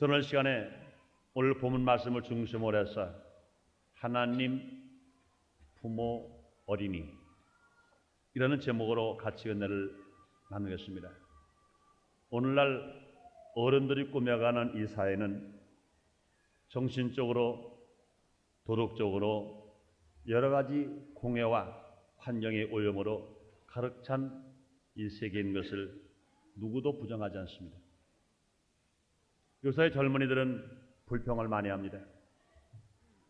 오늘 시간에 오늘 본문 말씀을 중심으로 해서 하나님, 부모, 어린이 이라는 제목으로 같이 은혜를 나누겠습니다. 오늘날 어른들이 꾸며가는 이 사회는 정신적으로, 도덕적으로 여러 가지 공해와 환경의 오염으로 가득 찬 이 세계인 것을 누구도 부정하지 않습니다. 요새 젊은이들은 불평을 많이 합니다.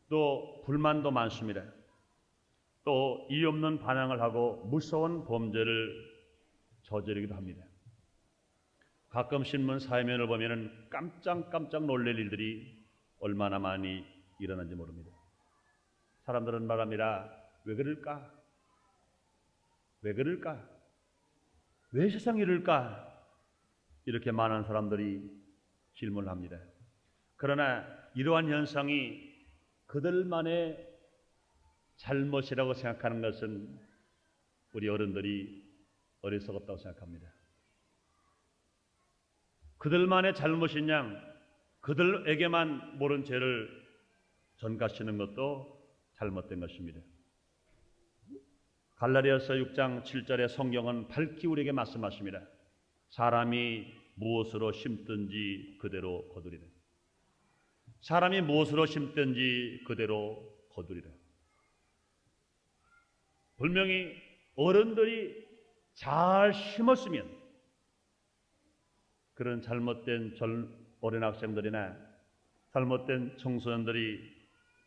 또 불만도 많습니다. 또 이유 없는 반항을 하고 무서운 범죄를 저지르기도 합니다. 가끔 신문 사회면을 보면 깜짝 놀랄 일들이 얼마나 많이 일어난지 모릅니다. 사람들은 말합니다. 왜 그럴까? 왜 그럴까? 왜 세상이 이럴까? 이렇게 많은 사람들이 질문을 합니다. 그러나 이러한 현상이 그들만의 잘못이라고 생각하는 것은 우리 어른들이 어리석었다고 생각합니다. 그들만의 잘못인 양 그들에게만 모른 죄를 전가시는 것도 잘못된 것입니다. 갈라디아서 6장 7절의 성경은 밝히 우리에게 말씀하십니다. 사람이 무엇으로 심든지 그대로 거두리라. 사람이 무엇으로 심든지 그대로 거두리라. 분명히 어른들이 잘 심었으면 그런 잘못된 어린 학생들이나 잘못된 청소년들이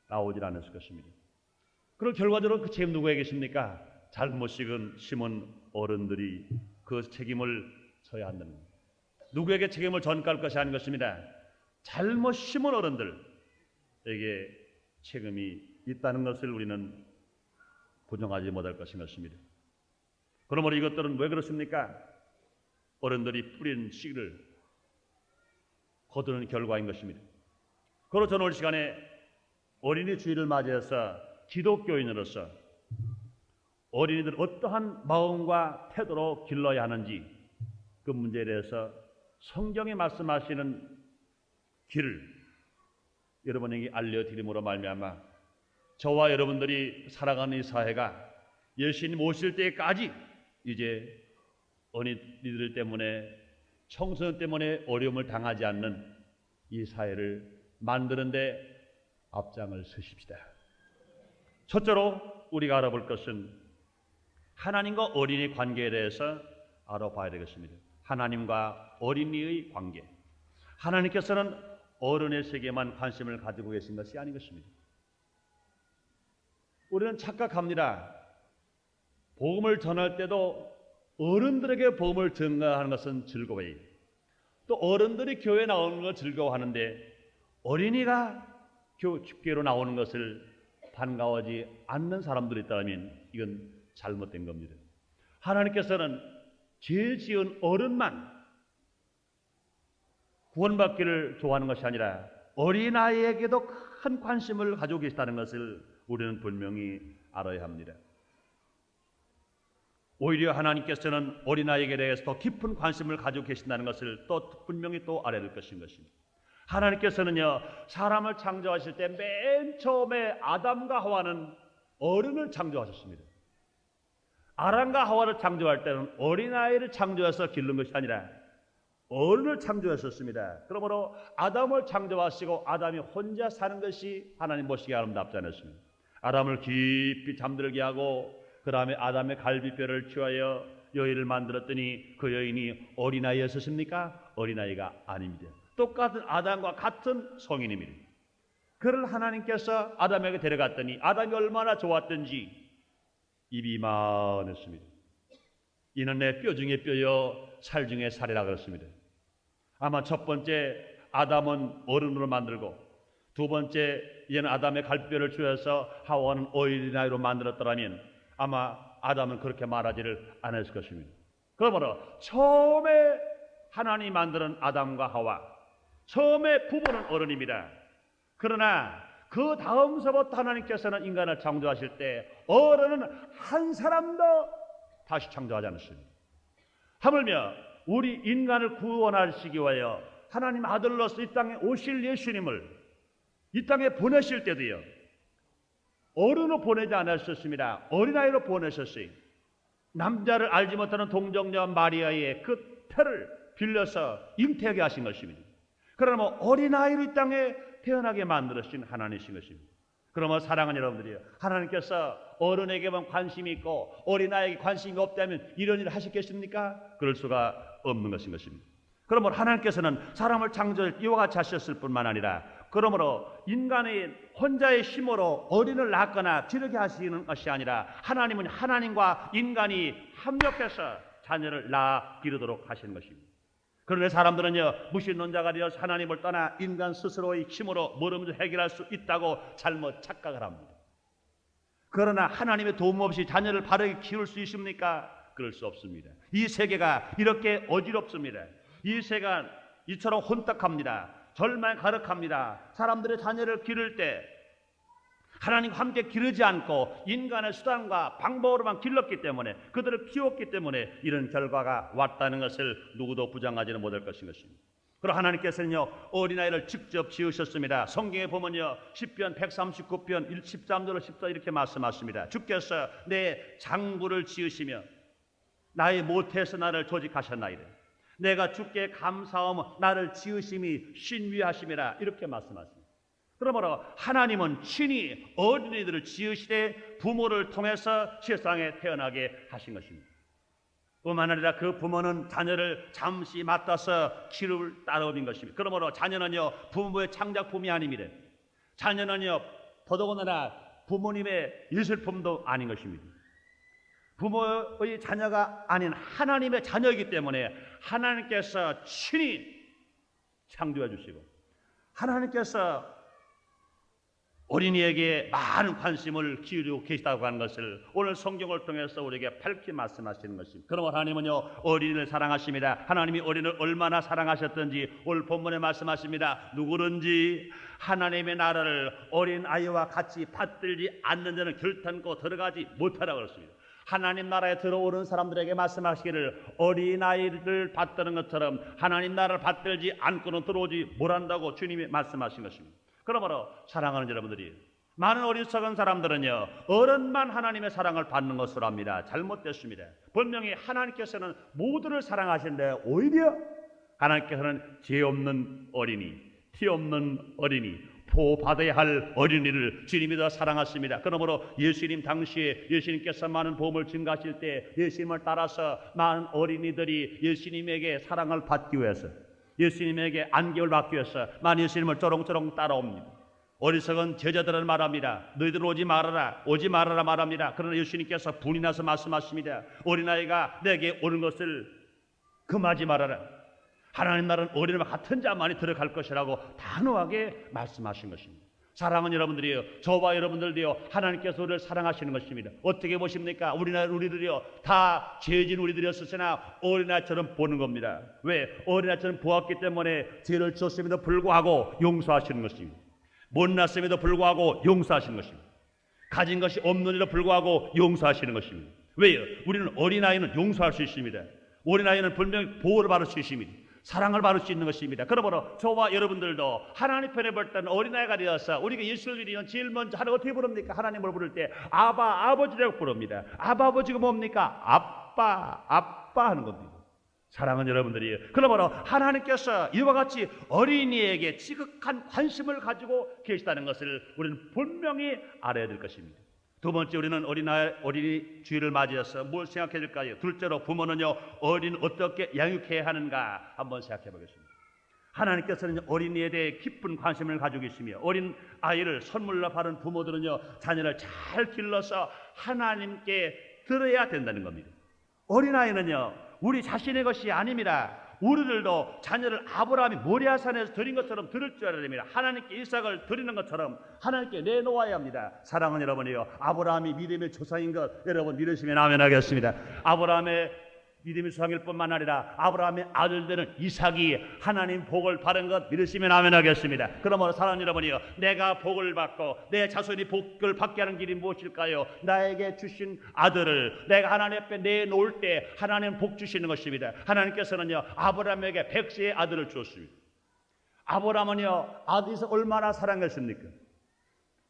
나오질 않았을 것입니다. 그럼 결과적으로 그 책임 누구에게 있습니까? 잘못 심은 어른들이 그 책임을 져야 한다는 겁니다. 누구에게 책임을 전가할 것이 아닌 것입니다. 잘못 심은 어른들에게 책임이 있다는 것을 우리는 부정하지 못할 것인 것입니다. 그러므로 이것들은 왜 그렇습니까? 어른들이 뿌린 씨를 거두는 결과인 것입니다. 그리고 저는 오늘 시간에 어린이 주일을 맞이해서 기독교인으로서 어린이들 어떠한 마음과 태도로 길러야 하는지 그 문제에 대해서 성경이 말씀하시는 길을 여러분에게 알려드림으로 말미암아 저와 여러분들이 살아가는 이 사회가 예수님 오실 때까지 이제 어린이들 때문에 청소년 때문에 어려움을 당하지 않는 이 사회를 만드는 데 앞장을 서십시다. 첫째로 우리가 알아볼 것은 하나님과 어린이 관계에 대해서 알아봐야 되겠습니다. 하나님과 어린이의 관계. 하나님께서는 어른의 세계만 관심을 가지고 계신 것이 아닌 것입니다. 우리는 착각합니다. 복음을 전할 때도 어른들에게 복음을 전가하는 것은 즐거워요. 또 어른들이 교회에 나오는 걸 즐거워하는데 어린이가 교회로 나오는 것을 반가워하지 않는 사람들이 있다면 이건 잘못된 겁니다. 하나님께서는 죄 지은 어른만 구원받기를 좋아하는 것이 아니라 어린아이에게도 큰 관심을 가지고 계시다는 것을 우리는 분명히 알아야 합니다. 오히려 하나님께서는 어린아이에게 대해서 더 깊은 관심을 가지고 계신다는 것을 또 분명히 또 알아야 될 것인 것입니다. 하나님께서는요, 사람을 창조하실 때 맨 처음에 아담과 하와는 어른을 창조하셨습니다. 아담과 하와를 창조할 때는 어린아이를 창조해서 기른 것이 아니라 어른을 창조하셨습니다. 그러므로 아담을 창조하시고 아담이 혼자 사는 것이 하나님 보시기에 아름답지 않았습니다. 아담을 깊이 잠들게 하고 그 다음에 아담의 갈비뼈를 취하여 여인을 만들었더니 그 여인이 어린아이였습니까? 어린아이가 아닙니다. 똑같은 아담과 같은 성인입니다. 그를 하나님께서 아담에게 데려갔더니 아담이 얼마나 좋았던지 입이 이만했습니다. 이는 내 뼈 중에 뼈여 살 중에 살이라 그랬습니다. 아마 첫 번째 아담은 어른으로 만들고 두 번째 얘는 아담의 갈비뼈를 취해서 하와는 어린아이로 만들었더라면 아마 아담은 그렇게 말하지를 않았을 것입니다. 그러므로 처음에 하나님이 만드는 아담과 하와, 처음에 부부는 어른입니다. 그러나 그 다음서부터 하나님께서는 인간을 창조하실 때 어른은 한 사람도 다시 창조하지 않았습니다. 하물며 우리 인간을 구원하시기 위하여 하나님 아들로서 이 땅에 오실 예수님을 이 땅에 보내실 때도요, 어른으로 보내지 않으셨습니다. 어린아이로 보내셨어요. 남자를 알지 못하는 동정녀 마리아의 그 태를 빌려서 잉태하게 하신 것입니다. 그러면 어린아이로 이 땅에 태어나게 만들어주신 하나님이신 것입니다. 그러면 사랑하는 여러분들이요, 하나님께서 어른에게만 관심이 있고 어린아이에게 관심이 없다면 이런 일을 하시겠습니까? 그럴 수가 없는 것인 것입니다. 그러므로 하나님께서는 사람을 창조할 이와 같이 하셨을 뿐만 아니라, 그러므로 인간의 혼자의 힘으로 어린을 낳거나 기르게 하시는 것이 아니라 하나님은 하나님과 인간이 합력해서 자녀를 낳아 기르도록 하시는 것입니다. 그런데 사람들은요, 무신론자가 되어서 하나님을 떠나 인간 스스로의 힘으로 뭐든지 해결할 수 있다고 잘못 착각을 합니다. 그러나 하나님의 도움 없이 자녀를 바르게 키울 수 있습니까? 그럴 수 없습니다. 이 세계가 이렇게 어지럽습니다. 이 세계가 이처럼 혼탁합니다. 절망에 가득합니다. 사람들의 자녀를 기를 때 하나님과 함께 기르지 않고 인간의 수단과 방법으로만 길렀기 때문에, 그들을 키웠기 때문에 이런 결과가 왔다는 것을 누구도 부정하지는 못할 것인 것입니다. 그리고 하나님께서는요, 어린아이를 직접 지으셨습니다. 성경에 보면요, 시편 139편 13절로 14절 이렇게 말씀하십니다. 주께서 내 장부를 지으시며 나의 모태에서 나를 조직하셨나이다. 내가 주께 감사하며 나를 지으심이 신비하심이라, 이렇게 말씀하십니다. 그러므로 하나님은 친히 어린이들을 지으시되 부모를 통해서 세상에 태어나게 하신 것입니다. 뿐만 아니라 그 부모는 자녀를 잠시 맡아서 키울 따름인 것입니다. 그러므로 자녀는요, 부모의 창작품이 아닙니다. 자녀는요, 더더군다나 부모님의 예술품도 아닌 것입니다. 부모의 자녀가 아닌 하나님의 자녀이기 때문에 하나님께서 친히 창조해 주시고, 하나님께서 어린이에게 많은 관심을 기울이고 계시다고 하는 것을 오늘 성경을 통해서 우리에게 밝히 말씀하시는 것입니다. 그러므로 하나님은요, 어린이를 사랑하십니다. 하나님이 어린이를 얼마나 사랑하셨던지 오늘 본문에 말씀하십니다. 누구든지 하나님의 나라를 어린아이와 같이 받들지 않는 자는 결단코 들어가지 못하라고 그랬습니다. 하나님 나라에 들어오는 사람들에게 말씀하시기를, 어린아이를 받드는 것처럼 하나님 나라를 받들지 않고는 들어오지 못한다고 주님이 말씀하신 것입니다. 그러므로 사랑하는 여러분들이, 많은 어리석은 사람들은요, 어른만 하나님의 사랑을 받는 것으로 합니다. 잘못됐습니다. 분명히 하나님께서는 모두를 사랑하시는데 오히려 하나님께서는 죄 없는 어린이, 티 없는 어린이, 보호받아야 할 어린이를 주님이 더 사랑하십니다. 그러므로 예수님 당시에 예수님께서 많은 복음을 증가하실 때 예수님을 따라서 많은 어린이들이 예수님에게 사랑을 받기 위해서, 예수님에게 안개를 받기 위해서 많은 예수님을 쪼롱쪼롱 따라옵니다. 어리석은 제자들은 말합니다. 너희들 오지 말아라, 오지 말아라 말합니다. 그러나 예수님께서 분이 나서 말씀하십니다. 어린아이가 내게 오는 것을 금하지 말아라. 하나님 나라는 어린이와 같은 자만이 들어갈 것이라고 단호하게 말씀하신 것입니다. 사랑하는 여러분들이요, 저와 여러분들도요, 하나님께서 우리를 사랑하시는 것입니다. 어떻게 보십니까? 우리들이요, 다 죄진 우리들이었으나 어린아이처럼 보는 겁니다. 왜? 어린아이처럼 보았기 때문에 죄를 지었음에도 불구하고 용서하시는 것입니다. 못났음에도 불구하고 용서하시는 것입니다. 가진 것이 없는데도 불구하고 용서하시는 것입니다. 왜요? 우리는 어린아이는 용서할 수 있습니다. 어린아이는 분명히 보호를 받을 수 있습니다. 사랑을 받을 수 있는 것입니다. 그러므로 저와 여러분들도 하나님 편에 볼 때는 어린아이가 되어서 우리가 예수를 믿으면 제일 먼저 하나님 어떻게 부릅니까? 하나님을 부를 때 아바, 아버지라고 부릅니다. 아바, 아버지가 뭡니까? 아빠, 아빠 하는 겁니다. 사랑하는 여러분들이, 그러므로 하나님께서 이와 같이 어린이에게 지극한 관심을 가지고 계시다는 것을 우리는 분명히 알아야 될 것입니다. 두 번째, 우리는 어린이 주일을 맞이해서 뭘 생각해야 될까요? 둘째로, 부모는요, 어린이를 어떻게 양육해야 하는가 한번 생각해 보겠습니다. 하나님께서는 어린이에 대해 깊은 관심을 가지고 계시며, 어린 아이를 선물로 받은 부모들은요, 자녀를 잘 길러서 하나님께 드려야 된다는 겁니다. 어린아이는요, 우리 자신의 것이 아닙니다. 우리들도 자녀를 아브라함이 모리아산에서 드린 것처럼 드릴 줄 알아야 됩니다. 하나님께 이삭을 드리는 것처럼 하나님께 내놓아야 합니다. 사랑하는 여러분이요, 아브라함이 믿음의 조상인 것 여러분 믿으시면 아멘 하겠습니다. 아브라함의 믿음의 조상일 뿐만 아니라 아브라함의 아들들은 이삭이 하나님 복을 받은 것 믿으시면 아멘 하겠습니다. 그러므로 사랑하는 여러분이요, 내가 복을 받고 내 자손이 복을 받게 하는 길이 무엇일까요? 나에게 주신 아들을 내가 하나님 앞에 내놓을 때 하나님 복 주시는 것입니다. 하나님께서는요, 아브라함에게 100세의 아들을 주었습니다. 아브라함은요 아들 이삭 얼마나 사랑했습니까?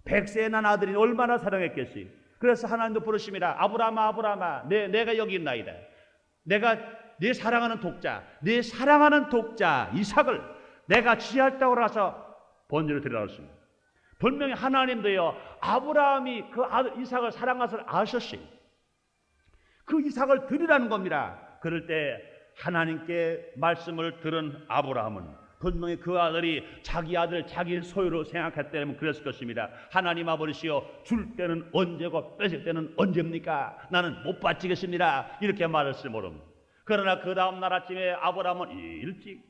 100세에 난 아들이 얼마나 사랑했겠어요. 그래서 하나님도 부르십니다. 아브라함아 아브라함아 내가 여기 있나이다. 내가 네 사랑하는 독자, 네 사랑하는 독자 이삭을 내가 취할 땅으로 가서 번제로 드리라고 했습니다. 분명히 하나님도요 아브라함이 그 아들 이삭을 사랑한 것을 아셨어요. 그 이삭을 드리라는 겁니다. 그럴 때 하나님께 말씀을 들은 아브라함은 분명히 그 아들이 자기 아들 자기 소유로 생각했다면 그랬을 것입니다. 하나님 아버지시여 줄 때는 언제고 뺏을 때는 언제입니까? 나는 못 바치겠습니다. 이렇게 말했을 모릅니다. 그러나 그 다음 날 아침에 아브라함은 일찍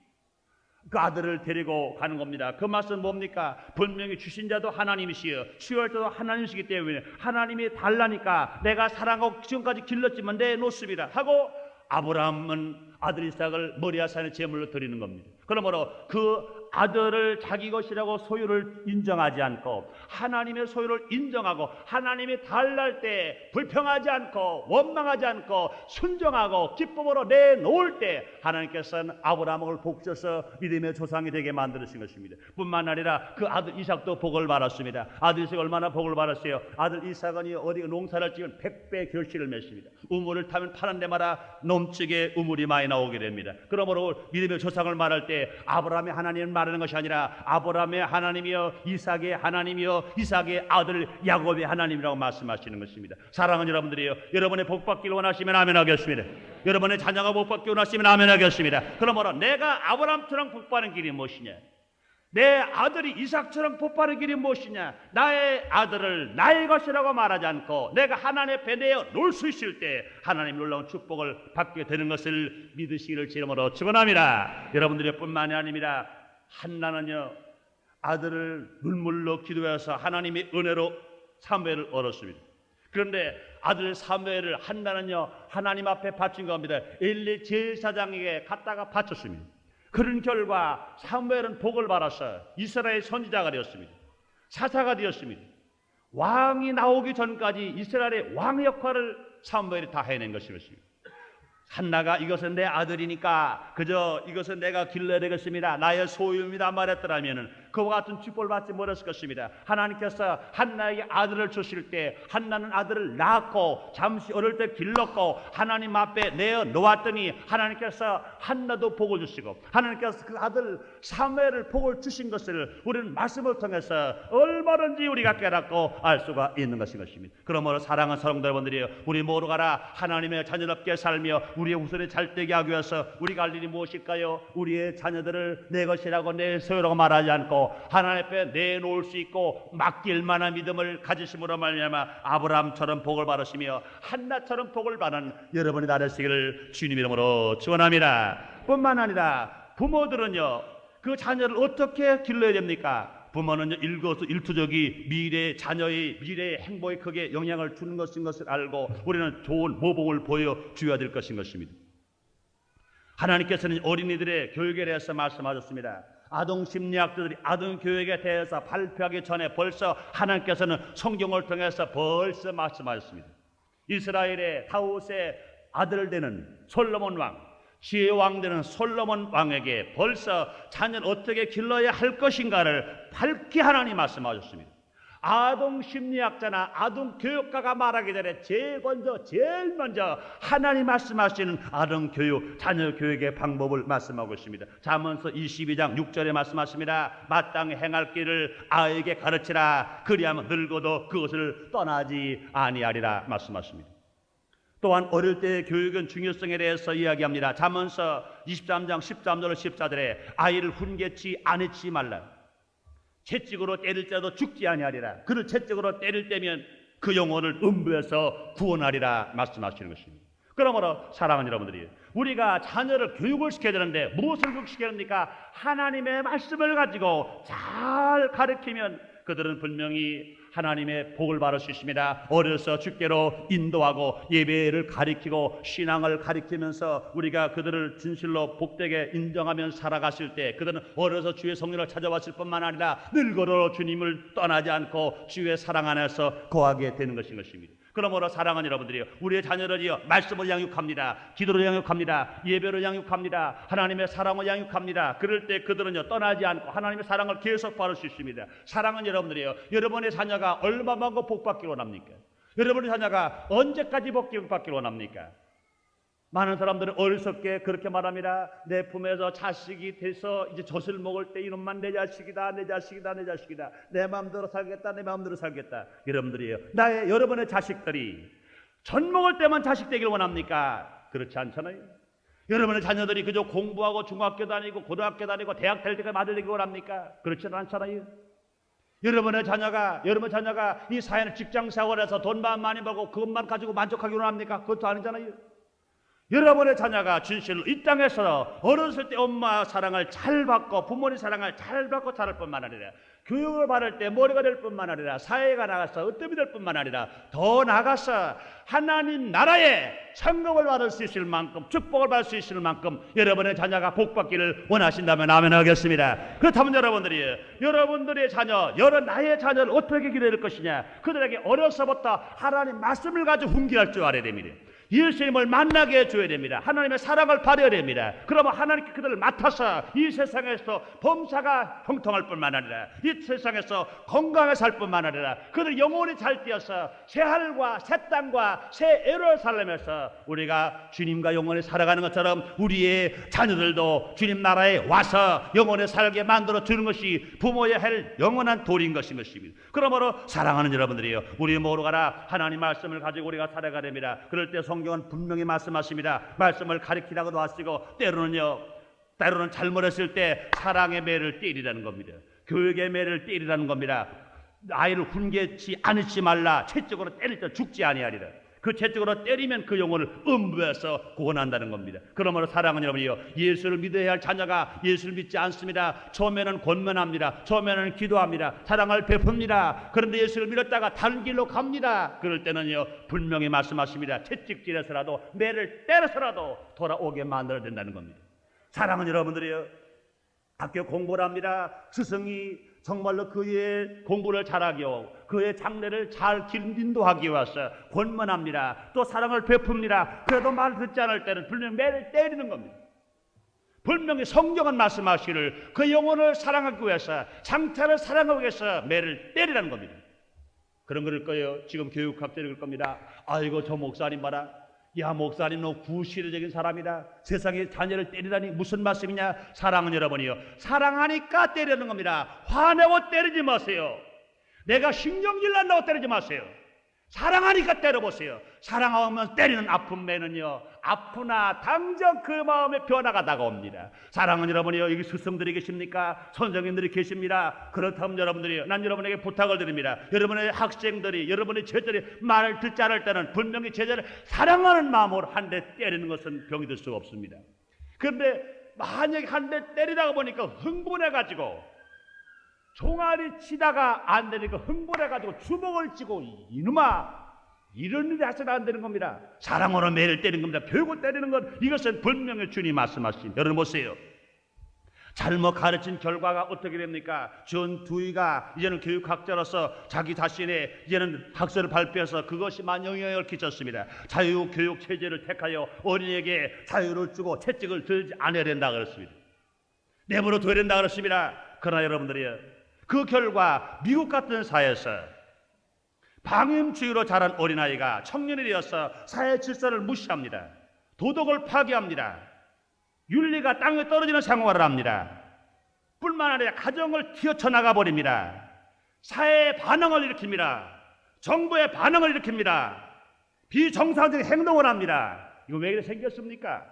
그 아들을 데리고 가는 겁니다. 그 말씀은 뭡니까? 분명히 주신 자도 하나님이시여 취할 자도 하나님이시기 때문에 하나님이 달라니까 내가 사랑하고 지금까지 길렀지만 내놓습니다 하고 아브라함은 아들 이삭을 모리아산에 제물로 드리는 겁니다. 그러므로 그 아들을 자기 것이라고 소유를 인정하지 않고 하나님의 소유를 인정하고 하나님이 달랄 때 불평하지 않고 원망하지 않고 순종하고 기쁨으로 내놓을 때 하나님께서는 아브라함을 복주셔서 믿음의 조상이 되게 만드신 것입니다. 뿐만 아니라 그 아들 이삭도 복을 받았습니다. 아들 이삭이 얼마나 복을 받았어요? 아들 이삭은 어디 농사를 지은 100배 결실을 맺습니다. 우물을 타면 파는 데마다 넘치게 우물이 많이 나오게 됩니다. 그러므로 믿음의 조상을 말할 때 아브라함의 하나님을 말하는 것이 아니라 아브라함의 하나님이여 이삭의 하나님이여 이삭의 아들 야곱의 하나님이라고 말씀하시는 것입니다. 사랑하는 여러분들이요, 여러분의 복받기를 원하시면 아멘 하겠습니다. 여러분의 자녀가 복받기 원하시면 아멘 하겠습니다. 그러므로 내가 아브라함처럼 복받는 길이 무엇이냐? 내 아들이 이삭처럼 복받는 길이 무엇이냐? 나의 아들을 나의 것이라고 말하지 않고 내가 하나님 앞에 내어 놓을 수 있을 때 하나님 놀라운 축복을 받게 되는 것을 믿으시기를 주님으로 축원합니다. 여러분들의 뿐만이 아닙니다. 한나는요 아들을 눈물로 기도해서 하나님의 은혜로 사무엘을 얻었습니다. 그런데 아들 사무엘을 한나는요 하나님 앞에 바친 겁니다. 엘리 제사장에게 갖다가 바쳤습니다. 그런 결과 사무엘은 복을 받아서 이스라엘 선지자가 되었습니다. 사사가 되었습니다. 왕이 나오기 전까지 이스라엘의 왕 역할을 사무엘이 다 해낸 것이었습니다. 한나가 이것은 내 아들이니까 그저 이것은 내가 길러야 되겠습니다. 나의 소유입니다 말했더라면 그와 같은 축복을 받지 못했을 것입니다. 하나님께서 한나에게 아들을 주실 때 한나는 아들을 낳았고 잠시 어릴 때 길렀고 하나님 앞에 내어 놓았더니 하나님께서 한나도 복을 주시고 하나님께서 그 아들 사무엘을 복을 주신 것을 우리는 말씀을 통해서 얼마든지 우리가 깨닫고 알 수가 있는 것입니다. 그러므로 사랑하는 성도 여러분들이여, 우리 모두가 하나님의 자녀답게 살며 우리의 후손에 잘되게 하기 위해서 우리가 할 일이 무엇일까요? 우리의 자녀들을 내 것이라고 내 소유라고 말하지 않고 하나님 앞에 내놓을 수 있고 맡길 만한 믿음을 가지심으로 말미암아 아브라함처럼 복을 받으시며 한나처럼 복을 받는 여러분이 되시기를 주님 이름으로 축원합니다. 뿐만 아니라 부모들은요 그 자녀를 어떻게 길러야 됩니까? 부모는요 일거수일투족이 미래 자녀의 미래의 행복에 크게 영향을 주는 것인 것을 알고 우리는 좋은 모범을 보여줘야 될 것인 것입니다. 하나님께서는 어린이들의 교육에 대해서 말씀하셨습니다. 아동 심리학자들이 아동 교육에 대해서 발표하기 전에 벌써 하나님께서는 성경을 통해서 벌써 말씀하셨습니다. 이스라엘의 다윗의 아들 되는 솔로몬 왕, 지혜의 왕 되는 솔로몬 왕에게 벌써 자녀를 어떻게 길러야 할 것인가를 밝게 하나님 말씀하셨습니다. 아동 심리학자나 아동 교육가가 말하기 전에 제일 먼저 하나님 말씀하시는 아동 교육, 자녀 교육의 방법을 말씀하고 있습니다. 잠언서 22장 6절에 말씀하십니다. 마땅히 행할 길을 아이에게 가르치라. 그리하면 늙어도 그것을 떠나지 아니하리라 말씀하십니다. 또한 어릴 때의 교육은 중요성에 대해서 이야기합니다. 잠언서 23장 13절 14절에 아이를 훈계치 안해치 말라. 채찍으로 때릴 자도 죽지 아니하리라. 그를 채찍으로 때릴 때면 그 영혼을 음부에서 구원하리라 말씀하시는 것입니다. 그러므로 사랑하는 여러분들이 우리가 자녀를 교육을 시켜야 되는데 무엇을 교육시켜야 합니까? 하나님의 말씀을 가지고 잘 가르치면 그들은 분명히 하나님의 복을 받을 수 있습니다. 어려서 주께로 인도하고 예배를 가리키고 신앙을 가리키면서 우리가 그들을 진실로 복되게 인정하면서 살아갔을 때 그들은 어려서 주의 성령을 찾아왔을 뿐만 아니라 늙어도 주님을 떠나지 않고 주의 사랑 안에서 거하게 되는 것인 것입니다. 그러므로 사랑하는 여러분들이요, 우리의 자녀들이요 말씀을 양육합니다. 기도를 양육합니다. 예배를 양육합니다. 하나님의 사랑을 양육합니다. 그럴 때 그들은요 떠나지 않고 하나님의 사랑을 계속 받을 수 있습니다. 사랑하는 여러분들이요, 여러분의 자녀가 얼마만큼 복받기를 원합니까? 여러분의 자녀가 언제까지 복받기를 원합니까? 많은 사람들은 어리석게 그렇게 말합니다. 내 품에서 자식이 돼서 이제 젖을 먹을 때 이놈만 내 자식이다, 내 자식이다, 내 자식이다, 내 마음대로 살겠다, 내 마음대로 살겠다. 여러분들이요, 여러분의 자식들이 젖 먹을 때만 자식 되기를 원합니까? 그렇지 않잖아요. 여러분의 자녀들이 그저 공부하고 중학교 다니고 고등학교 다니고 대학 될 때까지 아들 되기를 원합니까? 그렇지는 않잖아요. 여러분의 자녀가 이 사회는 직장 생활에서 돈만 많이 벌고 그것만 가지고 만족하기를 원합니까? 그것도 아니잖아요. 여러분의 자녀가 진실로 이 땅에서 어렸을 때 엄마 사랑을 잘 받고 부모님 사랑을 잘 받고 자랄 뿐만 아니라 교육을 받을 때 머리가 될 뿐만 아니라 사회가 나가서 으뜸이 될 뿐만 아니라 더 나가서 하나님 나라에 성공을 받을 수 있을 만큼 축복을 받을 수 있을 만큼 여러분의 자녀가 복받기를 원하신다면 아멘 하겠습니다. 그렇다면 여러분들의 자녀, 나의 자녀를 어떻게 기도할 것이냐, 그들에게 어려서부터 하나님 말씀을 가지고 훈계할 줄 알아야 됩니다. 예수님을 만나게 해줘야 됩니다. 하나님의 사랑을 받아야 됩니다. 그러면 하나님께 그들을 맡아서 이 세상에서 범사가 형통할 뿐만 아니라 이 세상에서 건강하게 살 뿐만 아니라 그들 영혼이 잘 뛰어서 새 하늘과 새 땅과 새 애를 살면서 우리가 주님과 영원히 살아가는 것처럼 우리의 자녀들도 주님 나라에 와서 영원히 살게 만들어 주는 것이 부모의 할 영원한 도리인 것입니다. 그러므로 사랑하는 여러분들이요, 우리 모두가 하나님 말씀을 가지고 우리가 살아가야 됩니다. 그럴 때 성경은 분명히 말씀하십니다. 말씀을 가리키라고도 하시고 때로는 잘못했을 때 사랑의 매를 때리라는 겁니다. 교육의 매를 때리라는 겁니다. 아이를 훈계치 않지 말라. 채찍으로 때릴 때 죽지 아니하리라. 그 채찍으로 때리면 그 영혼을 음부에서 구원한다는 겁니다. 그러므로 사랑하는 여러분이요, 예수를 믿어야 할 자녀가 예수를 믿지 않습니다. 처음에는 권면합니다. 처음에는 기도합니다. 사랑을 베풉니다. 그런데 예수를 믿었다가 다른 길로 갑니다. 그럴 때는요 분명히 말씀하십니다. 채찍질해서라도 매를 때려서라도 돌아오게 만들어야 된다는 겁니다. 사랑하는 여러분들이요, 학교 공부를 합니다. 스승이 정말로 그의 공부를 잘하기 위하여 그의 장래를 잘 인도하기 위해서 권면합니다. 또 사랑을 베풉니다. 그래도 말 듣지 않을 때는 분명히 매를 때리는 겁니다. 분명히 성경은 말씀하시기를 그 영혼을 사랑하기 위해서, 장차를 사랑하기 위해서 매를 때리라는 겁니다. 그런 그럴 거예요. 지금 교육학자들 그럴 겁니다. 아이고 저 목사님 봐라, 야 목사님 너 구시대적인 사람이다. 세상에 자녀를 때리다니 무슨 말씀이냐. 사랑은 여러분이요, 사랑하니까 때리는 겁니다. 화내고 때리지 마세요. 내가 신경질 난다고 때리지 마세요. 사랑하니까 때려보세요. 사랑하면 때리는 아픈 매는요, 아프나 당장 그 마음에 변화가 다가옵니다. 사랑은 여러분이요, 여기 스승들이 계십니까? 선생님들이 계십니다. 그렇다면 여러분들이요, 난 여러분에게 부탁을 드립니다. 여러분의 학생들이, 여러분의 제자들이 말을 듣지 않을 때는 분명히 제자를 사랑하는 마음으로 한 대 때리는 것은 병이 될 수가 없습니다. 그런데 만약에 한 대 때리다가 보니까 흥분해가지고 종아리 치다가 안 되니까 흥분해가지고 주먹을 쥐고 이놈아, 이런 일이 하셔도 안 되는 겁니다. 사랑으로 매를 때리는 겁니다. 배우고 때리는 것, 이것은 분명히 주님 말씀하신. 여러분 보세요. 잘못 가르친 결과가 어떻게 됩니까? 전두희가 이제는 교육학자로서 자기 자신의 이제는 학설을 발표해서 그것이 많은 영향을 끼쳤습니다. 자유교육 체제를 택하여 어린이에게 자유를 주고 채찍을 들지 않아야 된다 그랬습니다. 내버려 둬야 된다 그랬습니다. 그러나 여러분들이 그 결과 미국 같은 사회에서 방임주의로 자란 어린아이가 청년이 되어서 사회 질서를 무시합니다. 도덕을 파괴합니다. 윤리가 땅에 떨어지는 생활을 합니다. 뿐만 아니라 가정을 튀어쳐나가 버립니다. 사회의 반응을 일으킵니다. 정부의 반응을 일으킵니다. 비정상적인 행동을 합니다. 이거 왜 이렇게 생겼습니까?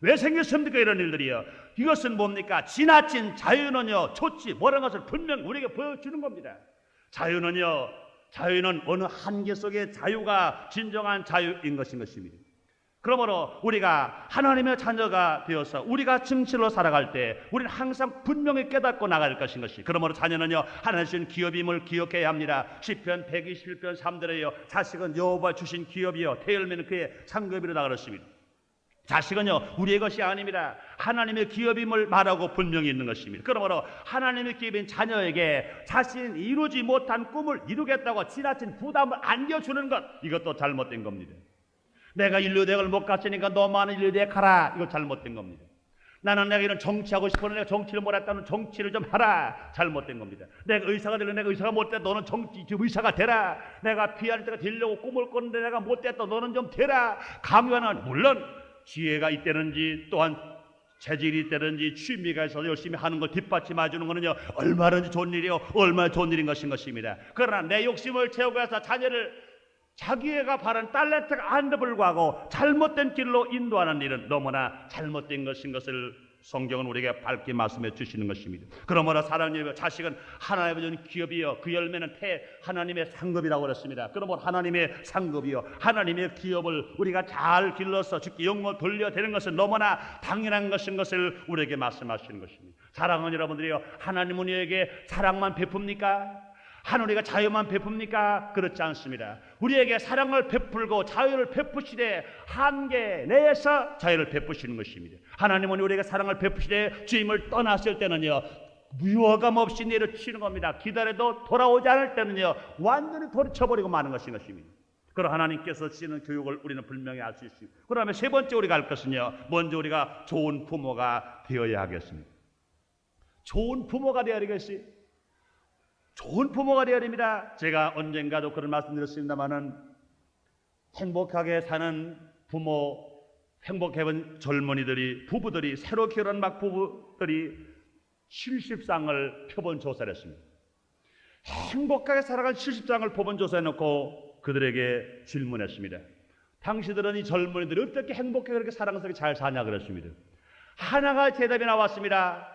왜 생겼습니까? 이런 일들이요. 이것은 뭡니까? 지나친 자유는요, 좋지 뭐라는 것을 분명히 우리에게 보여주는 겁니다. 자유는 어느 한계 속의 자유가 진정한 자유인 것입니다. 그러므로 우리가 하나님의 자녀가 되어서 우리가 진실로 살아갈 때 우리는 항상 분명히 깨닫고 나갈 것인 것이. 그러므로 자녀는요, 하나님 주신 기업임을 기억해야 합니다. 시편 121편 3절에요, 자식은 여호와 주신 기업이요, 태열매는 그의 상급이로다 그랬습니다. 자식은요 우리의 것이 아닙니다. 하나님의 기업임을 말하고 분명히 있는 것입니다. 그러므로 하나님의 기업인 자녀에게 자신이 이루지 못한 꿈을 이루겠다고 지나친 부담을 안겨주는 것, 이것도 잘못된 겁니다. 내가 인류대학을 못 갔으니까 너만은 인류대학 가라, 이거 잘못된 겁니다. 나는 내가 이런 정치하고 싶었는데 내가 정치를 못했다면 정치를 좀 하라, 잘못된 겁니다. 내가 의사가 되려면 내가 의사가 못됐다, 너는 의사가 되라. 내가 피할 때가 되려고 꿈을 꿨는데 내가 못됐다, 너는 좀 되라. 강요하는, 물론 지혜가 있다든지 또한 재질이 있다든지 취미가 있어서 열심히 하는 걸 뒷받침해 주는 거는요 얼마든지 좋은 일이요, 얼마나 좋은 일인 것입니다. 그러나 내 욕심을 채우고 해서 자녀를 자기가 바란 탤런트가 아닌데 불구하고 잘못된 길로 인도하는 일은 너무나 잘못된 것인 것을 성경은 우리에게 밝게 말씀해 주시는 것입니다. 그러므로 사랑하는 자식은 하나님의 준 기업이요, 그 열매는 하나님의 상급이라고 그랬습니다. 그러므로 하나님의 상급이요, 하나님의 기업을 우리가 잘 길러서 주께 영광을 돌려드리는 것은 너무나 당연한 것인 것을 우리에게 말씀하시는 것입니다. 사랑하는 여러분들이요, 하나님은 우리에게 사랑만 베풉니까? 하늘이가 자유만 베풉니까? 그렇지 않습니다. 우리에게 사랑을 베풀고 자유를 베푸시되 한계 내에서 자유를 베푸시는 것입니다. 하나님은 우리에게 사랑을 베푸시되 주임을 떠났을 때는요 유허감 없이 내려치는 겁니다. 기다려도 돌아오지 않을 때는요 완전히 돌이쳐버리고 마는 것인 것입니다. 그럼 하나님께서 주시는 교육을 우리는 분명히 알 수 있습니다. 그러면 세 번째 우리가 알 것은요, 먼저 우리가 좋은 부모가 되어야 하겠습니다. 좋은 부모가 되어야 되겠어요. 좋은 부모가 되어야 됩니다. 제가 언젠가도 그런 말씀드렸습니다마는 행복하게 사는 부모, 행복해 본 젊은이들이, 부부들이, 새로 결혼한 막 부부들이 70쌍을 표본 조사를 했습니다. 행복하게 살아간 70쌍을 표본 조사해놓고 그들에게 질문했습니다. 당신들은 이 젊은이들이 어떻게 행복하게 그렇게 사랑스럽게 잘 사냐 그랬습니다. 하나가 대답이 나왔습니다.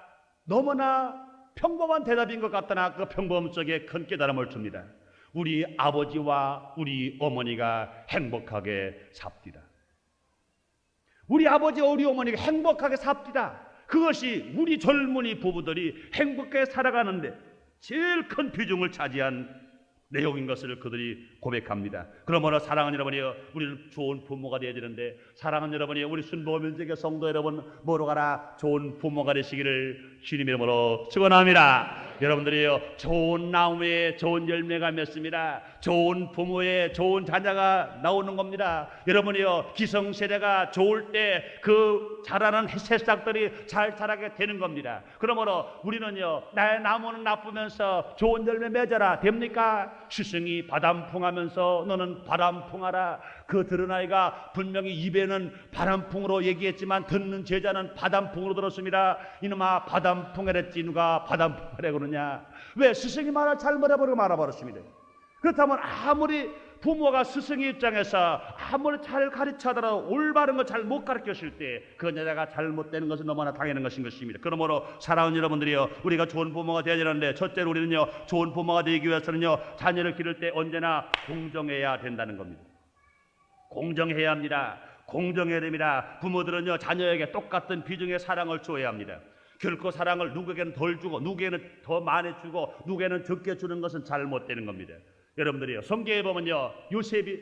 너무나 평범한 대답인 것 같으나 그 평범 속에 큰 깨달음을 줍니다. 우리 아버지와 우리 어머니가 행복하게 삽디다. 우리 아버지와 우리 어머니가 행복하게 삽디다. 그것이 우리 젊은이 부부들이 행복하게 살아가는데 제일 큰 비중을 차지한 내용인 것을 그들이 고백합니다. 그러므로 사랑하는 여러분이여, 우리는 좋은 부모가 되어야 되는데, 사랑하는 여러분이여, 우리 순복음교회 성도 여러분 뭐로 가라? 좋은 부모가 되시기를 주님의 이름으로 축원합니다. 여러분들이요, 좋은 나무에 좋은 열매가 맺습니다. 좋은 부모에 좋은 자녀가 나오는 겁니다. 여러분이요, 기성세대가 좋을 때 그 자라는 새싹들이 잘 자라게 되는 겁니다. 그러므로 우리는요, 나의 나무는 나쁘면서 좋은 열매 맺어라 됩니까? 스승이 바람풍하면서 너는 바람풍하라. 그 들은 아이가 분명히 입에는 바람풍으로 얘기했지만 듣는 제자는 바람풍으로 들었습니다. 이놈아, 바람풍해랬지 누가 바람풍하래 그러냐? 왜? 스승이 말을 잘못해버리고 말아버렸습니다. 그렇다면 아무리 부모가 스승의 입장에서 아무리 잘 가르쳐더라도 올바른 걸 잘 못 가르쳤을 때 그 여자가 잘못되는 것은 너무나 당연한 것인 것입니다. 그러므로 사랑하는 여러분들이요, 우리가 좋은 부모가 되어야 되는데, 첫째로 우리는요, 좋은 부모가 되기 위해서는요, 자녀를 기를 때 언제나 공정해야 된다는 겁니다. 공정해야 합니다. 공정해야 됩니다. 부모들은요, 자녀에게 똑같은 비중의 사랑을 줘야 합니다. 결코 사랑을 누구에게는 덜 주고 누구에게는 더 많이 주고 누구에게는 적게 주는 것은 잘못되는 겁니다. 여러분들이요, 성경에 보면요, 요셉이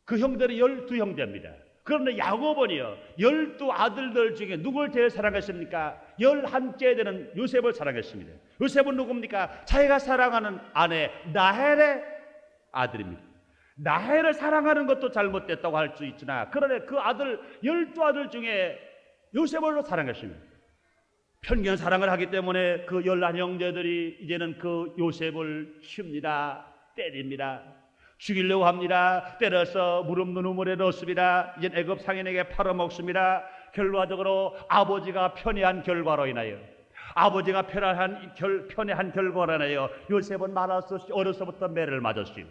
그 형들이 12형제입니다. 그런데 야곱은요, 12아들들 중에 누굴 제일 사랑했습니까? 11째 되는 요셉을 사랑했습니다. 요셉은 누굽니까? 자기가 사랑하는 아내 라헬의 아들입니다. 라헬을 사랑하는 것도 잘못됐다고 할 수 있으나, 그런데 그 아들 12아들 중에 요셉을 사랑했습니다. 편견 사랑을 하기 때문에 그 11형제들이 이제는 그 요셉을 칩니다. 때립니다. 죽이려고 합니다. 때려서 무릎 눈물에 넣습니다. 이제 애굽 상인에게 팔아먹습니다. 결과적으로 아버지가 편애한 결과로 인하여, 아버지가 편애한 결과로 인하여 요셉은 말할 수 없이 어려서부터 매를 맞았어요.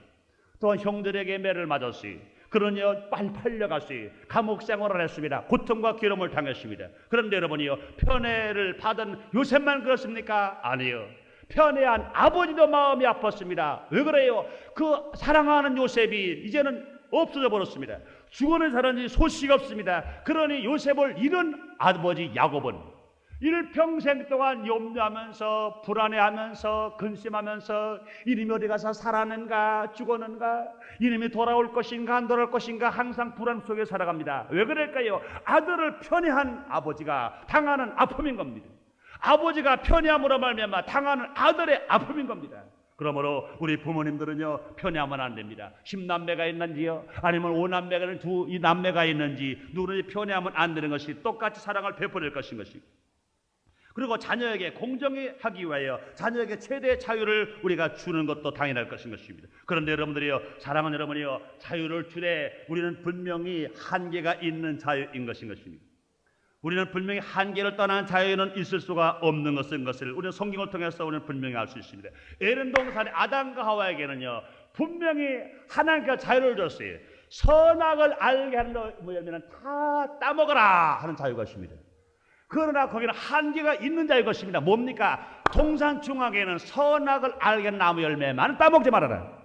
또한 형들에게 매를 맞았어요. 그러니 빨리 팔려갔어요. 감옥 생활을 했습니다. 고통과 괴로움을 당했습니다. 그런데 여러분이요, 편애를 받은 요셉만 그렇습니까? 아니요. 편애한 아버지도 마음이 아팠습니다. 왜 그래요? 그 사랑하는 요셉이 이제는 없어져 버렸습니다. 죽어는 사람이 소식 없습니다. 그러니 요셉을 잃은 아버지 야곱은 일평생 동안 염려하면서 불안해하면서 근심하면서 이놈이 어디 가서 살았는가 죽었는가, 이놈이 돌아올 것인가 안 돌아올 것인가 항상 불안 속에 살아갑니다. 왜 그럴까요? 아들을 편애한 아버지가 당하는 아픔인 겁니다. 아버지가 편애함으로 말미암아 당하는 아들의 아픔인 겁니다. 그러므로 우리 부모님들은요, 편애하면 안 됩니다. 10남매가 있는지요, 아니면 5남매가 있는지, 이 남매가 있는지 누구든지 편애하면 안 되는 것이 똑같이 사랑을 베풀어야 것인 것이고, 그리고 자녀에게 공정하기 위하여 자녀에게 최대의 자유를 우리가 주는 것도 당연할 것인 것입니다. 그런데 여러분들이요, 사랑하는 여러분이요, 자유를 주되 우리는 분명히 한계가 있는 자유인 것인 것입니다. 우리는 분명히 한계를 떠난 자유는 있을 수가 없는 것을 우리는 성경을 통해서 우리는 분명히 알 수 있습니다. 에덴 동산의 아담과 하와에게는요, 분명히 하나님께서 자유를 줬어요. 선악을 알게 하는 뭐냐면 다 따먹어라 하는 자유가 있습니다. 그러나 거기는 한계가 있는 자유가 있습니다. 뭡니까? 동산 중앙에는 선악을 알게 하는 나무 열매만 따먹지 말아라.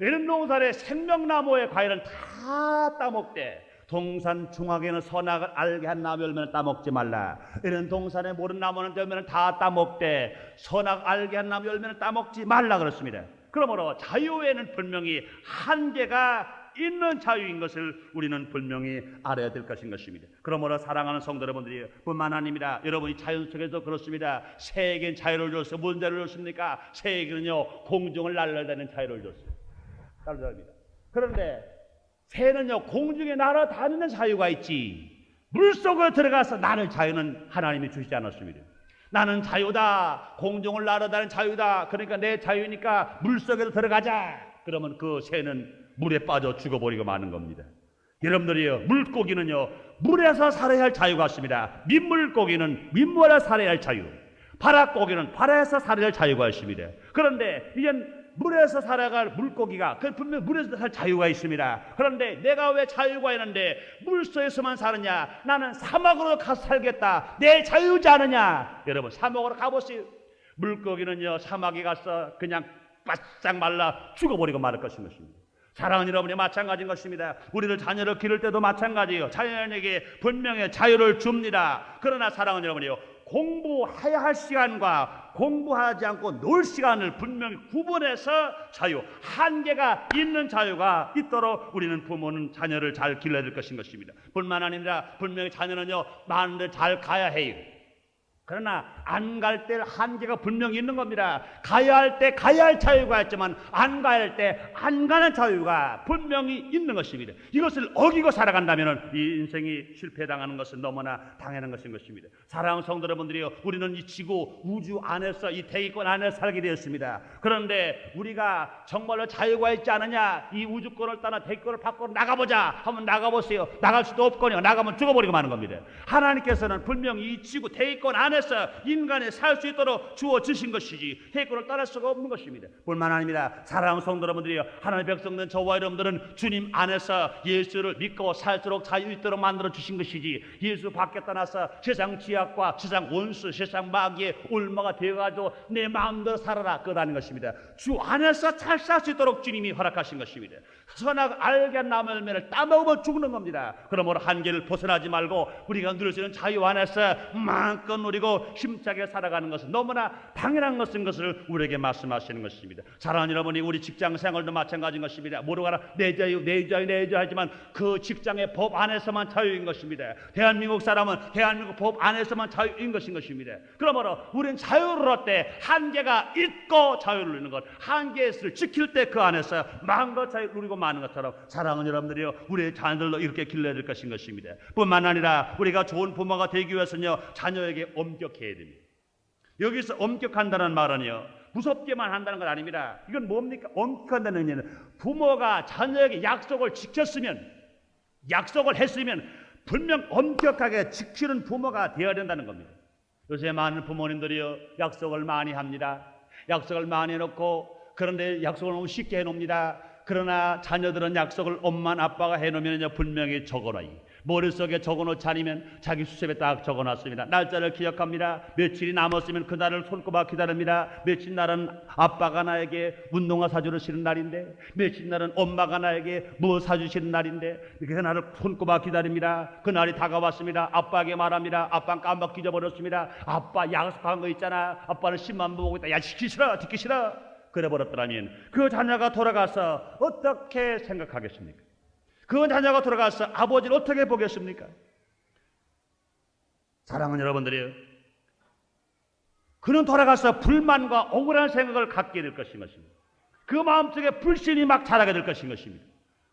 에덴 동산의 생명나무의 과일은 다 따먹되 동산 중앙에는 선악을 알게 한 나무 열매는 따먹지 말라. 이런 동산에 모든 나무는 열매는 다 따먹되 선악 알게 한 나무 열매는 따먹지 말라 그렇습니다. 그러므로 자유에는 분명히 한계가 있는 자유인 것을 우리는 분명히 알아야 될 것인 것입니다. 그러므로 사랑하는 성도 여러분들이 뿐만 아닙니다. 여러분이 자연 속에서 그렇습니다. 새에겐 자유를 줬어요. 무슨 자유를 줬습니까? 새에게는요, 공중을 날아다니는 자유를 줬어요. 날아다닙니다. 그런데 새는요, 공중에 날아다니는 자유가 있지, 물속으로 들어가서 나는 자유는 하나님이 주시지 않았습니다. 나는 자유다, 공중을 날아다니는 자유다, 그러니까 내 자유니까 물속에도 들어가자. 그러면 그 새는 물에 빠져 죽어버리고 마는 겁니다. 여러분들이요, 물고기는요, 물에서 살아야 할 자유가 있습니다. 민물고기는 민물에서 살아야 할 자유, 바닷고기는 바다에서 살아야 할 자유가 있습니다. 그런데 이젠 물에서 살아갈 물고기가 분명 물에서 살 자유가 있습니다. 그런데 내가 왜 자유가 있는데 물속에서만 사느냐? 나는 사막으로 가서 살겠다, 내 자유지 않느냐? 여러분, 사막으로 가보세요. 물고기는요, 사막에 가서 그냥 바싹 말라 죽어버리고 말을 것인 것입니다. 사랑하는 여러분이 마찬가지인 것입니다. 우리들 자녀를 기를 때도 마찬가지예요. 자녀에게 분명히 자유를 줍니다. 그러나 사랑하는 여러분이요, 공부해야 할 시간과 공부하지 않고 놀 시간을 분명히 구분해서 자유, 한계가 있는 자유가 있도록 우리는 부모는 자녀를 잘 길러야 될 것인 것입니다. 뿐만 아니라 분명히 자녀는요, 많은 데 잘 가야 해요. 그러나 안 갈 때 한계가 분명히 있는 겁니다. 가야 할 때 가야 할 자유가 있지만 안 가야 할 때 안 가는 자유가 분명히 있는 것입니다. 이것을 어기고 살아간다면 이 인생이 실패당하는 것은 너무나 당연한 것인 것입니다. 사랑하는 성도 여러분들이요, 우리는 이 지구 우주 안에서 이 대기권 안에 살게 되었습니다. 그런데 우리가 정말로 자유가 있지 않느냐? 이 우주권을 떠나 대기권을 밖으로 나가보자 하면 나가보세요. 나갈 수도 없거니와 나가면 죽어버리고 마는 겁니다. 하나님께서는 분명히 이 지구 대기권 안에서 인간이 살 수 있도록 주어주신 것이지 대기권을 떠날 수가 없는 것입니다. 뿐만 아닙니다. 사랑하는 성도 여러분들이요, 하나님의 백성된 저와 여러분들은 주님 안에서 예수를 믿고 살도록 자유 있도록 만들어 주신 것이지, 예수 밖에 떠나서 세상 지약과 세상 원수, 세상 마귀의 올마가 되어가지고 내 마음대로 살아라 그러는 것입니다. 주 안에서 잘 살 수 있도록 주님이 허락하신 것입니다. 선악 알게 한 나무 열매를 따먹으면 죽는 겁니다. 그러므로 한계를 벗어나지 말고 우리가 누릴 수 있는 자유 안에서 마음껏 누리고 힘차게 살아가는 것은 너무나 당연한 것인 것을 우리에게 말씀하시는 것입니다. 사랑하는 여러분이 우리 직장 생활도 마찬가지인 것입니다. 모르가나 내 자유 하지만 그 직장의 법 안에서만 자유인 것입니다. 대한민국 사람은 대한민국 법 안에서만 자유인 것입니다. 그러므로 우리는 자유를 얻을 때 한계가 있고 자유를 누리는 것, 한계를 지킬 때 그 안에서 마음껏 자유를 누리고 마는 것처럼 사랑하는 여러분들이요, 우리의 자녀들도 이렇게 길러야 될 것인 것입니다. 뿐만 아니라 우리가 좋은 부모가 되기 위해서는요, 자녀에게 엄격해야 됩니다. 여기서 엄격한다는 말은요, 무섭게만 한다는 건 아닙니다. 이건 뭡니까? 엄격한다는 의미는 부모가 자녀에게 약속을 지켰으면, 약속을 했으면 분명 엄격하게 지키는 부모가 되어야 된다는 겁니다. 요새 많은 부모님들이요, 약속을 많이 합니다. 약속을 많이 해놓고, 그런데 약속을 너무 쉽게 해놓습니다. 그러나 자녀들은 약속을 엄마 아빠가 해놓으면 분명히 적어놔요. 머릿속에 적어놓지 않으면 자기 수첩에 딱 적어놨습니다. 날짜를 기억합니다. 며칠이 남았으면 그날을 손꼽아 기다립니다. 며칠 날은 아빠가 나에게 운동화 사주러 싫은 날인데, 며칠 날은 엄마가 나에게 뭐 사주시는 날인데, 그날을 손꼽아 기다립니다. 그날이 다가왔습니다. 아빠에게 말합니다. 아빠는 깜빡 잊어버렸습니다. 아빠 약속한 거 있잖아. 아빠는 10만 번 보고 있다. 야, 시키기 싫어, 듣기 싫어. 그래 버렸더라면 그 자녀가 돌아가서 어떻게 생각하겠습니까? 그 자녀가 돌아가서 아버지를 어떻게 보겠습니까? 사랑하는 여러분들이요, 그는 돌아가서 불만과 억울한 생각을 갖게 될 것인 것입니다. 그 마음속에 불신이 막 자라게 될 것인 것입니다.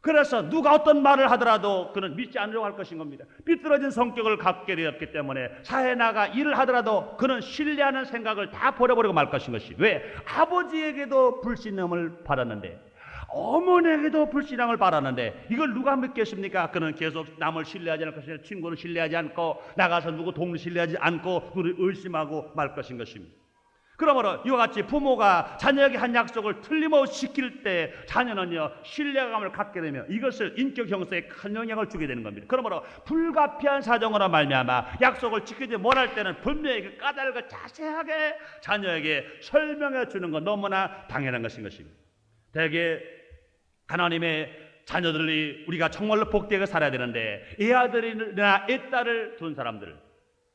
그래서 누가 어떤 말을 하더라도 그는 믿지 않으려고 할 것인 겁니다. 삐뚤어진 성격을 갖게 되었기 때문에 사회에 나가 일을 하더라도 그는 신뢰하는 생각을 다 버려버리고 말 것인 것이, 왜? 아버지에게도 불신임을 받았는데, 어머니에게도 불신앙을 바라는데 이걸 누가 믿겠습니까? 그는 계속 남을 신뢰하지 않을 것이며, 친구를 신뢰하지 않고, 나가서 누구 동료 신뢰하지 않고 누구를 의심하고 말 것인 것입니다. 그러므로 이와 같이 부모가 자녀에게 한 약속을 틀림없이 지킬 때 자녀는요, 신뢰감을 갖게 되며 이것을 인격 형성에 큰 영향을 주게 되는 겁니다. 그러므로 불가피한 사정으로 말미암아 약속을 지키지 못할 때는 분명히 그 까닭을 자세하게 자녀에게 설명해 주는 건 너무나 당연한 것인 것입니다. 대개 하나님의 자녀들이 우리가 정말로 복되게 살아야 되는데, 애 아들이나 애 딸을 둔 사람들,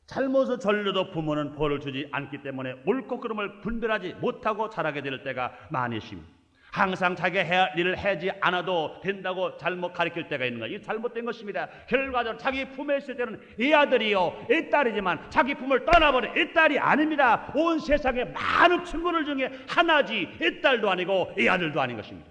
잘못을 저질러도 부모는 벌을 주지 않기 때문에 옳고 그름을 분별하지 못하고 자라게 될 때가 많이 있습니다. 항상 자기가 해야 할 일을 하지 않아도 된다고 잘못 가르칠 때가 있는 거예요. 이게 잘못된 것입니다. 결과적으로 자기 품에 있을 때는 애 아들이요, 애 딸이지만 자기 품을 떠나버린 애 딸이 아닙니다. 온 세상에 많은 친구들 중에 하나지 애 딸도 아니고 애 아들도 아닌 것입니다.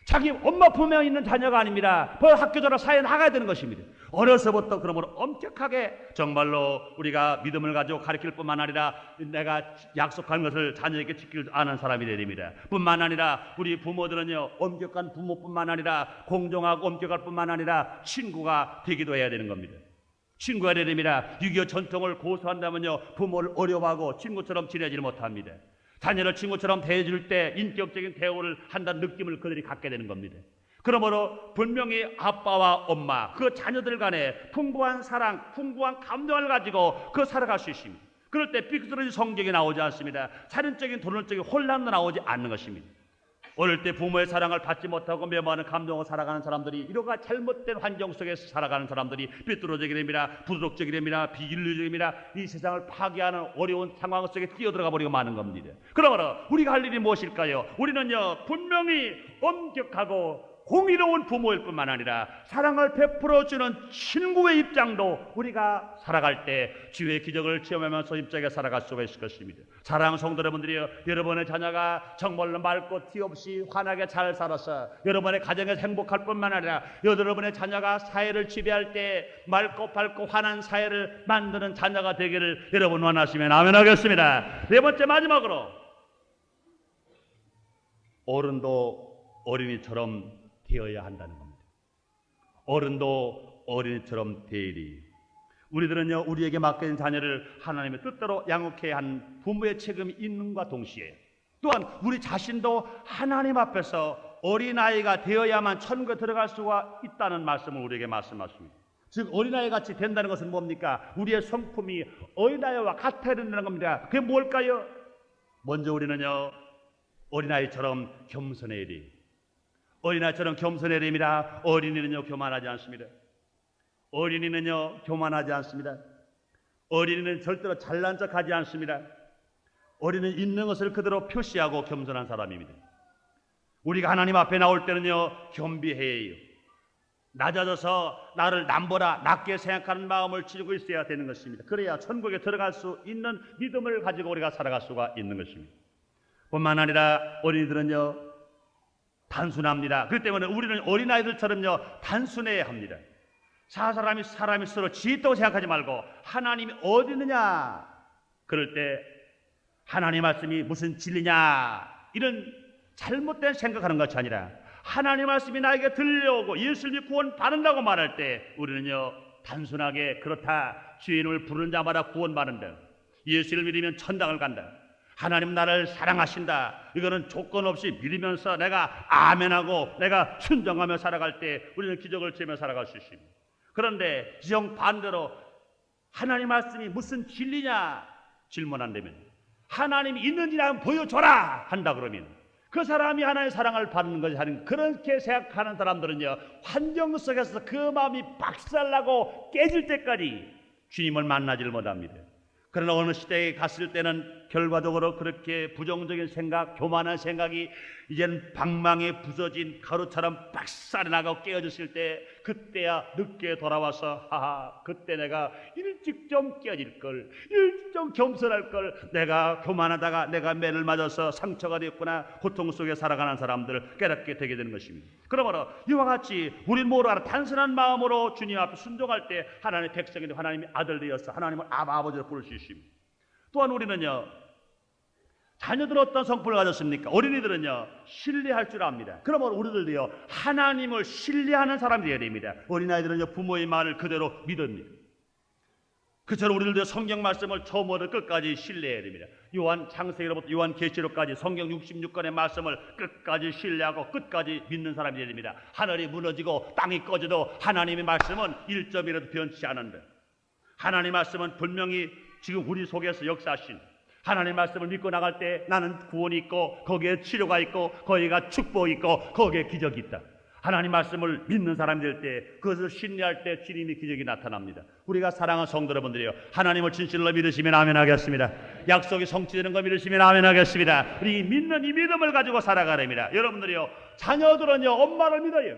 자기 엄마 품에 있는 자녀가 아닙니다. 학교 졸업 사회에 나가야 되는 것입니다. 어려서부터 그러므로 엄격하게 정말로 우리가 믿음을 가지고 가르칠 뿐만 아니라 내가 약속한 것을 자녀에게 지킬 줄 아는 사람이 되어야 됩니다. 뿐만 아니라 우리 부모들은요, 엄격한 부모뿐만 아니라 공정하고 엄격할 뿐만 아니라 친구가 되기도 해야 되는 겁니다. 친구가 되어야 됩니다. 유교 전통을 고수한다면요, 부모를 어려워하고 친구처럼 지내지 못합니다. 자녀를 친구처럼 대해줄 때 인격적인 대우를 한다는 느낌을 그들이 갖게 되는 겁니다. 그러므로 분명히 아빠와 엄마, 그 자녀들 간에 풍부한 사랑, 풍부한 감정을 가지고 그 살아갈 수 있습니다. 그럴 때 삐뚤어진 성격이 나오지 않습니다. 살인적인 도덕적인 혼란도 나오지 않는 것입니다. 어릴 때 부모의 사랑을 받지 못하고 메모하는 감정으로 살아가는 사람들이, 이러가 잘못된 환경 속에서 살아가는 사람들이 삐뚤어지게 됩니다. 부도덕적이 됩니다. 비인륜적입니다. 이 세상을 파괴하는 어려운 상황 속에 뛰어들어가 버리고 마는 겁니다. 그러므로 우리가 할 일이 무엇일까요? 우리는요, 분명히 엄격하고 공의로운 부모일 뿐만 아니라 사랑을 베풀어주는 친구의 입장도 우리가 살아갈 때 주의 기적을 체험하면서 입장에 살아갈 수가 있을 것입니다. 사랑하는 성도 여러분들이요, 여러분의 자녀가 정말로 맑고 티 없이 환하게 잘 살아서 여러분의 가정에서 행복할 뿐만 아니라 여러분의 자녀가 사회를 지배할 때 맑고 밝고 환한 사회를 만드는 자녀가 되기를 여러분 원하시면 아멘 하겠습니다. 네 번째, 마지막으로 어른도 어린이처럼 되어야 한다는 겁니다. 어른도 어린이처럼 되리니, 우리들은요, 우리에게 맡겨진 자녀를 하나님의 뜻대로 양육해야 한 부모의 책임이 있는과 동시에 또한 우리 자신도 하나님 앞에서 어린아이가 되어야만 천국에 들어갈 수가 있다는 말씀을 우리에게 말씀하십니다. 즉 어린아이 같이 된다는 것은 뭡니까? 우리의 성품이 어린아이와 같아야 된다는 겁니다. 그게 뭘까요? 먼저 우리는요, 어린아이처럼 겸손해야 돼요. 어린아이처럼 겸손해야 됩니다. 어린이는요, 교만하지 않습니다. 어린이는요, 교만하지 않습니다. 어린이는 절대로 잘난 척하지 않습니다. 어린이는 있는 것을 그대로 표시하고 겸손한 사람입니다. 우리가 하나님 앞에 나올 때는요, 겸비해야 해요. 낮아져서 나를 남보다 낮게 생각하는 마음을 지니고 있어야 되는 것입니다. 그래야 천국에 들어갈 수 있는 믿음을 가지고 우리가 살아갈 수가 있는 것입니다. 뿐만 아니라 어린이들은요, 단순합니다. 그렇기 때문에 우리는 어린아이들처럼요, 단순해야 합니다. 사람이 서로 지있다고 생각하지 말고 하나님이 어디 있느냐, 그럴 때 하나님 말씀이 무슨 진리냐, 이런 잘못된 생각하는 것이 아니라 하나님 말씀이 나에게 들려오고 예수님이 구원 받는다고 말할 때 우리는요, 단순하게 그렇다, 주의 이름을 부르는 자마다 구원 받는다, 예수를 믿으면 천당을 간다, 하나님 나를 사랑하신다, 이거는 조건 없이 믿으면서 내가 아멘하고 내가 순종하며 살아갈 때 우리는 기적을 지으며 살아갈 수 있습니다. 그런데 정반대로 하나님 말씀이 무슨 진리냐 질문한다면, 하나님이 있는지 한번 보여줘라 한다 그러면 그 사람이 하나님의 사랑을 받는 것이 아닌, 그렇게 생각하는 사람들은요, 환경 속에서 그 마음이 박살나고 깨질 때까지 주님을 만나지를 못합니다. 그러나 어느 시대에 갔을 때는 결과적으로 그렇게 부정적인 생각, 교만한 생각이 이제는 방망이에 부서진 가루처럼 박살이 나고 깨어졌을 때, 그때야 늦게 돌아와서 하하, 그때 내가 일찍 좀 깨어질 걸, 일찍 좀 겸손할 걸, 내가 교만하다가 내가 매를 맞아서 상처가 되었구나, 고통 속에 살아가는 사람들을 깨닫게 되게 되는 것입니다. 그러므로 이와 같이 우리 모두 단순한 마음으로 주님 앞에 순종할 때 하나님의 백성이 되어 하나님의 아들 되어서 하나님을 아버지로 부를 수 있습니다. 또한 우리는요, 자녀들은 어떤 성품을 가졌습니까? 어린이들은요, 신뢰할 줄 압니다. 그러면 우리들도요, 하나님을 신뢰하는 사람이 되어야 됩니다. 어린아이들은요, 부모의 말을 그대로 믿습니다. 그처럼 우리들도 성경 말씀을 처음부터 끝까지 신뢰해야 됩니다. 요한 창세기로부터 요한 계시록까지 성경 66권의 말씀을 끝까지 신뢰하고 끝까지 믿는 사람이 되어야 됩니다. 하늘이 무너지고 땅이 꺼져도 하나님의 말씀은 1점이라도 변치 않는다. 하나님의 말씀은 분명히 지금 우리 속에서 역사하신, 하나님의 말씀을 믿고 나갈 때 나는 구원이 있고 거기에 치료가 있고 거기가 축복이 있고 거기에 기적이 있다. 하나님 말씀을 믿는 사람이 될 때, 그것을 신뢰할 때 주님의 기적이 나타납니다. 우리가 사랑하는 성도 여러분들이요, 하나님을 진실로 믿으시면 아멘 하겠습니다. 약속이 성취되는 거 믿으시면 아멘 하겠습니다. 우리 믿는 이 믿음을 가지고 살아가랍니다. 여러분들이요, 자녀들은요, 엄마를 믿어요.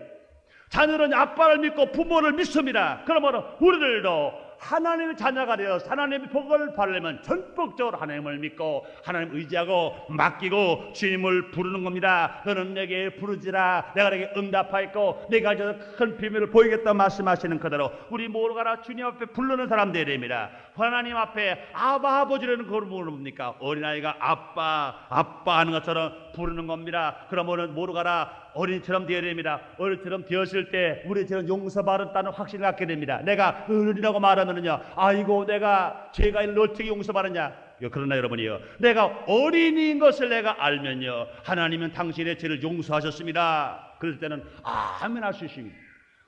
자녀들은 아빠를 믿고 부모를 믿습니다. 그러므로 우리들도 하나님의 자녀가 되어 하나님의 복을 받으려면 전폭적으로 하나님을 믿고 하나님 의지하고 맡기고 주님을 부르는 겁니다. 너는 내게 부르지라, 내가 내게 응답하였고 내가 저 큰 비밀을 보이겠다 말씀하시는 그대로 우리 모두가 주님 앞에 부르는 사람 되어야 됩니다. 하나님 앞에 아바 아버지라는 걸 뭡니까? 어린아이가 아빠 하는 것처럼 부르는 겁니다. 그러면 모두가 어린이처럼 되어야 됩니다. 어린이처럼 되었을 때 우리처럼 용서받았다는 확신을 갖게 됩니다. 내가 어른이라고 말하면은요, 아이고 내가 죄가 있는 어떻게 용서받았냐. 그러나 여러분이요, 내가 어린이인 것을 내가 알면요, 하나님은 당신의 죄를 용서하셨습니다. 그럴 때는 아멘 할 수 있습니다.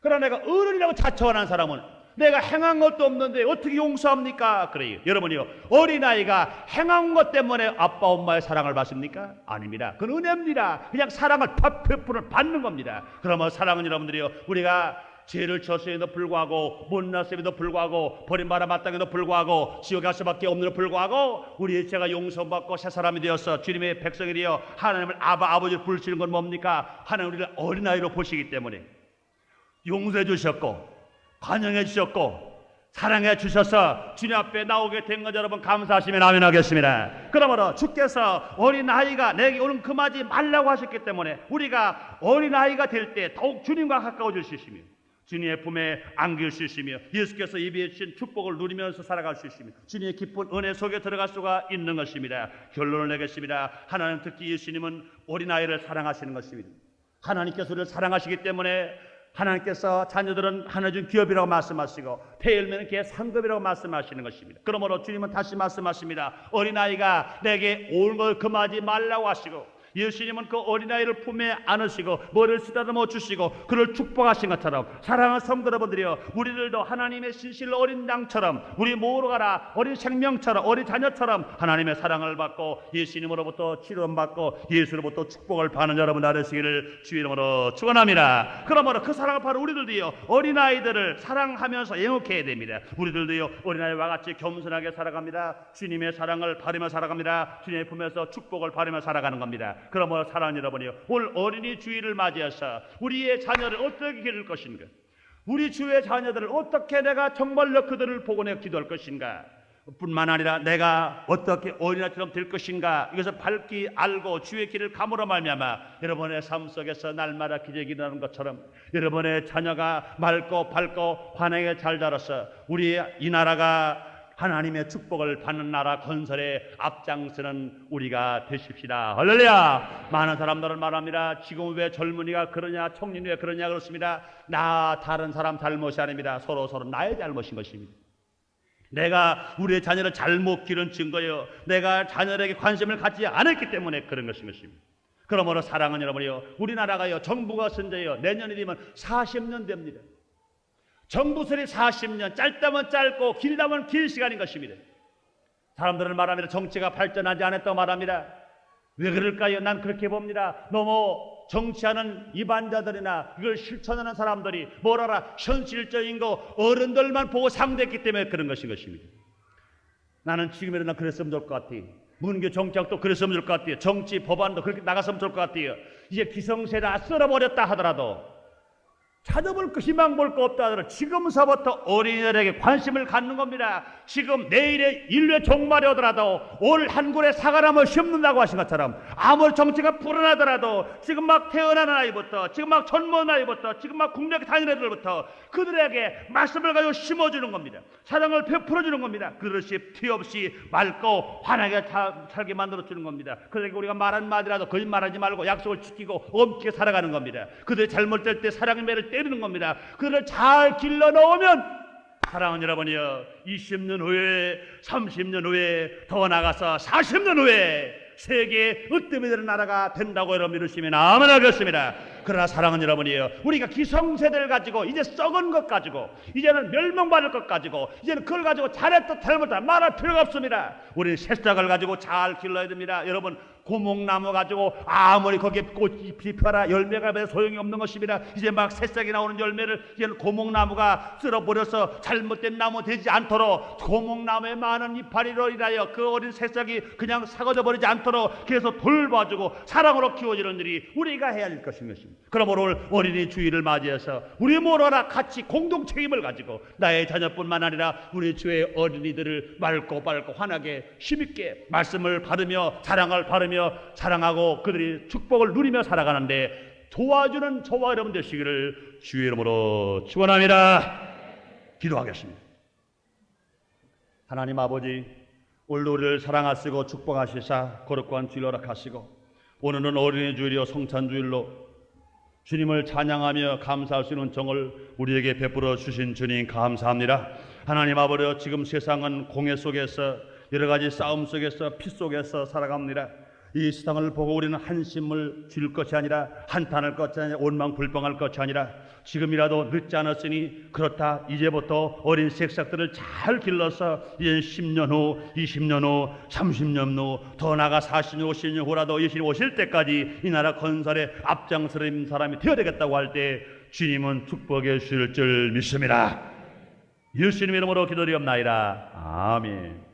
그러나 내가 어른이라고 자처하는 사람은 내가 행한 것도 없는데 어떻게 용서합니까? 그래요. 여러분이요, 어린아이가 행한 것 때문에 아빠 엄마의 사랑을 받습니까? 아닙니다. 그건 은혜입니다. 그냥 사랑을 베푸는 받는 겁니다. 그러면 사랑은 여러분들이요, 우리가 죄를 졌음에도 불구하고 못났음에도 불구하고 버림받아 마땅해도 불구하고 지옥에 갈 수밖에 없는데도 불구하고 우리의 죄가 용서받고 새 사람이 되어서 주님의 백성이 되어 하나님을 아버지로 부르시는 건 뭡니까? 하나님 우리를 어린아이로 보시기 때문에 용서해 주셨고 관용해 주셨고 사랑해 주셔서 주님 앞에 나오게 된 것 여러분 감사하시면 아멘 하겠습니다. 그러므로 주께서 어린아이가 내게 오는 금하지 말라고 하셨기 때문에 우리가 어린아이가 될 때 더욱 주님과 가까워질 수 있으며 주님의 품에 안길 수 있으며 예수께서 예비해 주신 축복을 누리면서 살아갈 수 있으며 주님의 깊은 은혜 속에 들어갈 수가 있는 것입니다. 결론을 내겠습니다. 하나님, 특히 예수님은 어린아이를 사랑하시는 것입니다. 하나님께서 우리를 사랑하시기 때문에 하나님께서 자녀들은 하나 준 기업이라고 말씀하시고 폐열매는 걔 상급이라고 말씀하시는 것입니다. 그러므로 주님은 다시 말씀하십니다. 어린아이가 내게 올 걸 금하지 말라고 하시고 예수님은 그 어린아이를 품에 안으시고 머리를 쓰다듬어 주시고 그를 축복하신 것처럼 사랑하는 성도 여러분들이여, 우리들도 하나님의 신실로 어린 양처럼 우리 모두가 어린 생명처럼 어린 자녀처럼 하나님의 사랑을 받고 예수님으로부터 치료받고 예수로부터 축복을 받는 여러분 되시기를 주의 이름으로 축원합니다. 그러므로 그 사랑을 받은 우리들도요, 어린아이들을 사랑하면서 영육해야 됩니다. 우리들도요, 어린아이와 같이 겸손하게 살아갑니다. 주님의 사랑을 받으며 살아갑니다. 주님의 품에서 축복을 받으며 살아가는 겁니다. 그러므로 사랑하는 여러분이요, 올 어린이 주일을 맞이해서 우리의 자녀를 어떻게 기를 것인가, 우리 주의 자녀들을 어떻게 내가 정말로 그들을 복원해 기도할 것인가, 뿐만 아니라 내가 어떻게 어린아이처럼 될 것인가, 이것을 밝히 알고 주의 길을 감으로 말미암아 여러분의 삶 속에서 날마다 기적이 일어나는 것처럼 여러분의 자녀가 맑고 밝고 환하게 잘 자라서 우리 이 나라가 하나님의 축복을 받는 나라 건설에 앞장서는 우리가 되십시다. 할렐루야. 많은 사람들은 말합니다. 지금 왜 젊은이가 그러냐, 청년이 왜 그러냐 그렇습니다. 나 다른 사람 잘못이 아닙니다. 서로 나의 잘못인 것입니다. 내가 우리의 자녀를 잘못 기른 증거예요. 내가 자녀에게 관심을 갖지 않았기 때문에 그런 것입니다. 그러므로 사랑하는 여러분이요, 우리나라가요, 정부가 선제요, 내년이 되면 40년 됩니다. 정부설이 40년, 짧다면 짧고 길다면 길 시간인 것입니다. 사람들은 말합니다. 정치가 발전하지 않았다고 말합니다. 왜 그럴까요? 난 그렇게 봅니다. 너무 정치하는 이반자들이나 이걸 실천하는 사람들이 뭘 알아? 현실적인 거 어른들만 보고 상대했기 때문에 그런 것입니다. 나는 지금이라도 그랬으면 좋을 것 같아요. 문교 정책도 그랬으면 좋을 것 같아요. 정치 법안도 그렇게 나갔으면 좋을 것 같아요. 이제 기성세대가 쓸어버렸다 하더라도 찾아볼 거 희망 볼 거 없다 하더라도 지금서부터 어린이들에게 관심을 갖는 겁니다. 지금 내일의 인류의 종말이 오더라도 올 한 굴에 사과나무 심는다고 하신 것처럼 아무리 정치가 불안하더라도 지금 막 태어나는 아이부터 지금 막 젊은 아이부터 지금 막 국내에 다니는 애들부터 그들에게 말씀을 가지고 심어주는 겁니다. 사랑을 베풀어주는 겁니다. 그릇이 티 없이 맑고 환하게 살게 만들어주는 겁니다. 그러니까 우리가 말 한마디라도 거짓말하지 말고 약속을 지키고 엄격히 살아가는 겁니다. 그들이 잘못될 때 사랑의 매를 때리는 겁니다. 그들을 잘 길러 넣으면 사랑하는 여러분이여 20년 후에 30년 후에 더 나가서 40년 후에 세계의 으뜸이 되는 나라가 된다고 여러분 믿으시면 아멘 하겠습니다. 그러나 사랑하는 여러분이여 우리가 기성세대를 가지고 이제 썩은 것 가지고 이제는 멸망받을 것 가지고 이제는 그걸 가지고 잘했다 잘못했다 말할 필요가 없습니다. 우리는 새싹을 가지고 잘 길러야 됩니다. 여러분 고목나무 가지고 아무리 거기에 꽃이 피펴라 열매가 매 소용이 없는 것입니다. 이제 막 새싹이 나오는 열매를 이제는 고목나무가 쓸어버려서 잘못된 나무 되지 않도록 고목나무에 많은 이파리로 인하여 그 어린 새싹이 그냥 사라져 버리지 않도록 계속 돌봐주고 사랑으로 키워주는 일이 우리가 해야 할 것인 것입니다. 그러므로 오늘 어린이 주일을 맞이해서 우리 모두가 같이 공동 책임을 가지고 나의 자녀뿐만 아니라 우리 주의 어린이들을 맑고 환하게 힘있게 말씀을 받으며 사랑을 받으며 사랑하고 그들이 축복을 누리며 살아가는데 도와주는 저와 여러분 되시기를 주의 이름으로 축원합니다. 기도하겠습니다. 하나님 아버지, 오늘도 우리를 사랑하시고 축복하시사 거룩한 주일 허락하시고 오늘은 어린이 주일이요 성찬 주일로 주님을 찬양하며 감사할 수 있는 정을 우리에게 베풀어 주신 주님 감사합니다. 하나님 아버지, 지금 세상은 공해 속에서 여러 가지 싸움 속에서 피 속에서 살아갑니다. 이 세상을 보고 우리는 한심을 줄 것이 아니라 한탄할 것이 아니라 원망불평할 것이 아니라 지금이라도 늦지 않았으니 그렇다 이제부터 어린 새싹들을 잘 길러서 이제 10년 후 20년 후 30년 후 더 나아가 40년 50년 후라도 예수님 오실 때까지 이 나라 건설에 앞장서는 사람이 되어야 되겠다고 할 때 주님은 축복해 주실 줄 믿습니다. 예수님 이름으로 기도드리옵나이다. 아멘.